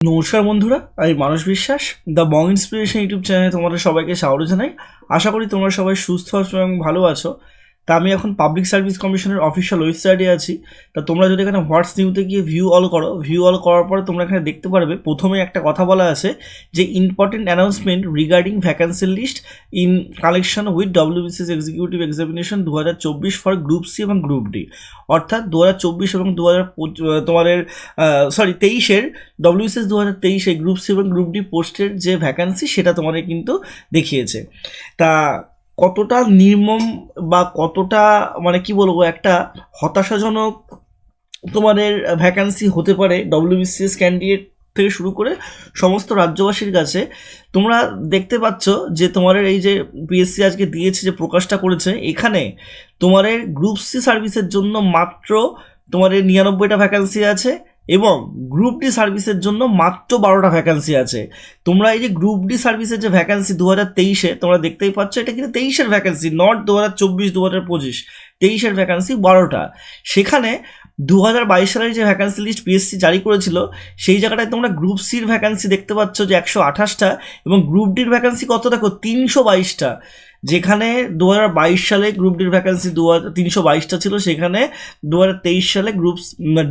নমস্কার বন্ধুরা, আমি মানস বিশ্বাস দ্য বং ইন্সপিরেশন ইউটিউব চ্যানেলে তোমাদের সবাইকে স্বাগত জানাই। আশা করি তোমরা সবাই সুস্থ আছো এবং ভালো আছো। তা আমি এখন পাবলিক সার্ভিস কমিশনের অফিসিয়াল ওয়েবসাইটে আছি। তা তোমরা যদি এখানে হোয়াটস নিউতে গিয়ে ভিউ অল করো, ভিউ অল করার পরে তোমরা এখানে দেখতে পারবে প্রথমে একটা কথা বলা আছে যে important announcement regarding vacancy list in collection with WBCS executive examination 2024 for group C এবং গ্রুপ ডি। অর্থাৎ 2024 এবং 23-এর ডব্লিউবিসিএস 2023 গ্রুপ সি এবং গ্রুপ ডি পোস্টের যে ভ্যাকান্সি সেটা তোমাদের কিন্তু দেখিয়েছে। তা কতটা নির্মম বা কতটা কি বলবো, একটা হতাশাজনক তোমাদের ভ্যাকান্সি হতে পারে ডব্লিউবিসিএস ক্যান্ডিডেট থেকে শুরু করে সমস্ত রাজ্যবাসীর কাছে। তোমরা দেখতে পাচ্ছ যে তোমাদের এই যে পিএসসি আজকে দিয়েছে, যে প্রকাশটা করেছে, এখানে তোমাদের গ্রুপ সি সার্ভিসের জন্য মাত্র তোমাদের 99টা ভ্যাকান্সি আছে এবং গ্রুপ ডি সার্ভিসের জন্য মাত্র 12টা ভ্যাকান্সি আছে। তোমরা এই যে গ্রুপ ডি সার্ভিসের যে ভ্যাকান্সি 2023-এ তোমরা দেখতেই পাচ্ছ, এটা কিন্তু 23-এর ভ্যাকান্সি, নট 2024-2025, 23-এর ভ্যাকান্সি 12টা। সেখানে 2022 সালের যে ভ্যাকান্সি লিস্ট পিএসসি জারি করেছিল সেই জায়গাটায় তোমরা গ্রুপ সির ভ্যাকান্সি দেখতে পাচ্ছ যে 128টা এবং গ্রুপ ডির ভ্যাকান্সি কত দেখো 322টা। যেখানে 2022 সালে গ্রুপ ডির ভ্যাকান্সি 322টা ছিল, সেখানে 2023 সালে গ্রুপ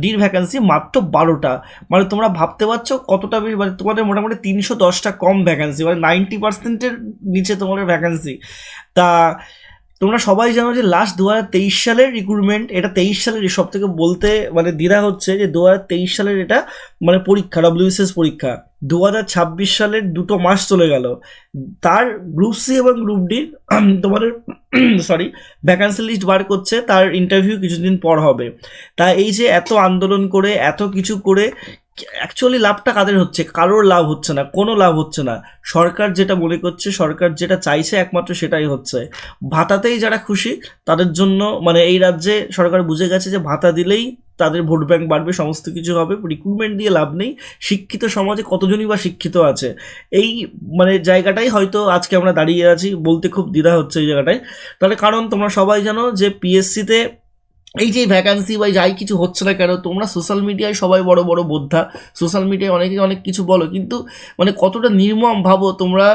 ডির ভ্যাকান্সি মাত্র 12টা। মানে তোমরা ভাবতে পারছো কতটা বেশি, মানে তোমাদের মোটামুটি 310টা কম ভ্যাকান্সি, মানে 90%-এর নিচে তোমাদের ভ্যাকান্সি। তা তোমরা সবাই জানো যে লাস্ট 2023 সালের রিক্রুটমেন্ট, এটা 23 সালের সব থেকে বলতে দ্বিধা হচ্ছে যে 2023 সালের এটা পরীক্ষা, ডব্লিউবিসিএস পরীক্ষা। 2026 সালের 2 মাস চলে গেল, তার গ্রুপ সি এবং গ্রুপ ডি তোমাদের ভ্যাকান্সি লিস্ট বার করছে, তার ইন্টারভিউ কিছুদিন পর হবে। তা এই যে এত আন্দোলন করে এত কিছু করে অ্যাকচুয়ালি লাভটা কাদের হচ্ছে? কারোর লাভ হচ্ছে না, কোনো লাভ হচ্ছে না। সরকার যেটা মনে করছে, সরকার যেটা চাইছে একমাত্র সেটাই হচ্ছে। ভাতাতেই যারা খুশি তাদের জন্য, এই রাজ্যে সরকার বুঝে গেছে যে ভাতা দিলেই তাদের ভোট ব্যাংক বাড়বে, সমস্ত কিছু হবে, রিক্রুটমেন্ট দিয়ে লাভ নেই। শিক্ষিত সমাজে কতজনই বা শিক্ষিত আছে, এই জায়গাটাই হয়তো আজকে আমরা দাঁড়িয়ে আছি। বলতে খুব দ্বিধা হচ্ছে এই জায়গাটায়। তাহলে কারণ তোমরা সবাই জানো যে পিএসসিতে এই যে ভ্যাকান্সি বা যাই কিছু হচ্ছে না কেন, তোমরা সোশ্যাল মিডিয়ায় সবাই বড় বড় বোদ্ধা, সোশ্যাল মিডিয়ায় অনেকে অনেক কিছু বলো, কিন্তু কতটা নির্মম ভাবো তোমরা।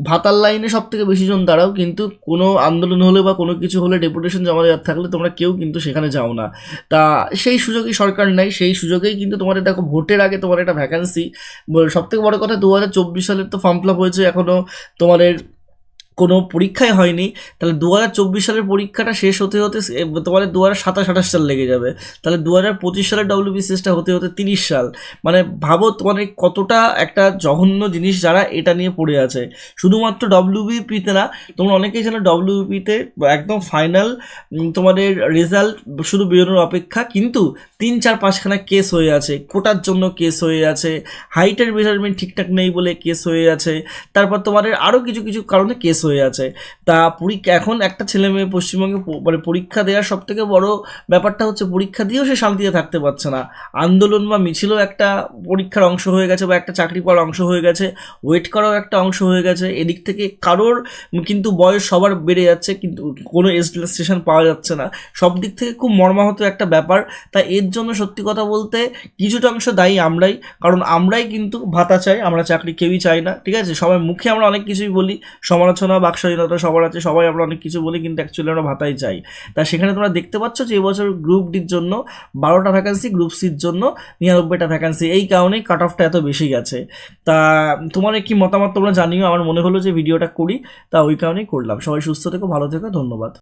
ভাতার লাইনে সব থেকে বেশি জন দাঁড়াও, কিন্তু কোনো আন্দোলন হলে বা কোনো কিছু হলে ডেপুটেশন জমা দেওয়ার থাকলে তোমরা কেউ কিন্তু সেখানে যাও না। তা সেই সুযোগই সরকার নেই, সেই সুযোগেই কিন্তু তোমাদের দেখো ভোটের আগে তোমার একটা ভ্যাকান্সি। সব থেকে বড় কথা 2024 সালের তো ফর্ম ফিল আপ হয়েছে, এখনও তোমাদের কোনো পরীক্ষাই হয়নি। তাহলে 2024 সালের পরীক্ষাটা শেষ হতে হতে তোমাদের 2027-28 সাল লেগে যাবে। তাহলে 2025 সালের ডব্লিউবিসিএসটা হতে হতে 30 সাল। ভাবো কতটা একটা জঘন্য জিনিস যারা এটা নিয়ে পড়ে আছে। শুধুমাত্র ডব্লিউবিপিতে না, তোমরা অনেকেই জানো ডব্লিউবিপিতে একদম ফাইনাল তোমাদের রেজাল্ট শুধু বেরোনোর অপেক্ষা, কিন্তু 3-4-5খানা কেস হয়ে আছে, কোটার জন্য কেস হয়ে আছে, হাইটের মেজারমেন্ট ঠিকঠাক নেই বলে কেস হয়ে আছে, তারপর তোমাদের আরও কিছু কিছু কারণে কেস হয়ে আছে। তা এখন একটা ছেলে মেয়ে পশ্চিমবঙ্গে পরীক্ষা দেওয়ার সব থেকে বড় ব্যাপারটা হচ্ছে পরীক্ষা দিয়েও সে শান্তিতে থাকতে পারছে না। আন্দোলন বা মিছিলও একটা পরীক্ষার অংশ হয়ে গেছে বা একটা চাকরি পাওয়ার অংশ হয়ে গেছে, ওয়েট করাও একটা অংশ হয়ে গেছে। এদিক থেকে কারোর কিন্তু বয়স সবার বেড়ে যাচ্ছে, কিন্তু কোনো রেজিস্ট্রেশন পাওয়া যাচ্ছে না। সব দিক থেকে খুব মর্মাহত একটা ব্যাপার। তাই এর জন্য সত্যি কথা বলতে কিছুটা অংশ দায়ী আমরাই, কারণ আমরাই কিন্তু ভাতা চাই, আমরা চাকরি কেউই চাই না। ঠিক আছে, সবাই মুখে আমরা অনেক কিছুই বলি, সমালোচনা বাকস্বাধীনতা সবার আছে, সবাই আমরা অনেক কিছু বলি, কিন্তু অ্যাকচুয়ালি আমরা ভাতাই চাই। তা সেখানে তোমরা দেখতে পাচ্ছ যে এবছর গ্রুপ ডির জন্য 12টা ভ্যাকান্সি, গ্রুপ সির জন্য 99টা ভ্যাকান্সি। এই কারণেই কাট অফটা এত বেশি গেছে। তা তোমার কি মতামত তোমরা জানিও। আমার মনে হলো যে ভিডিওটা করি, তা ওই কারণেই করলাম। সবাই সুস্থ থেকো, ভালো থেকো, ধন্যবাদ।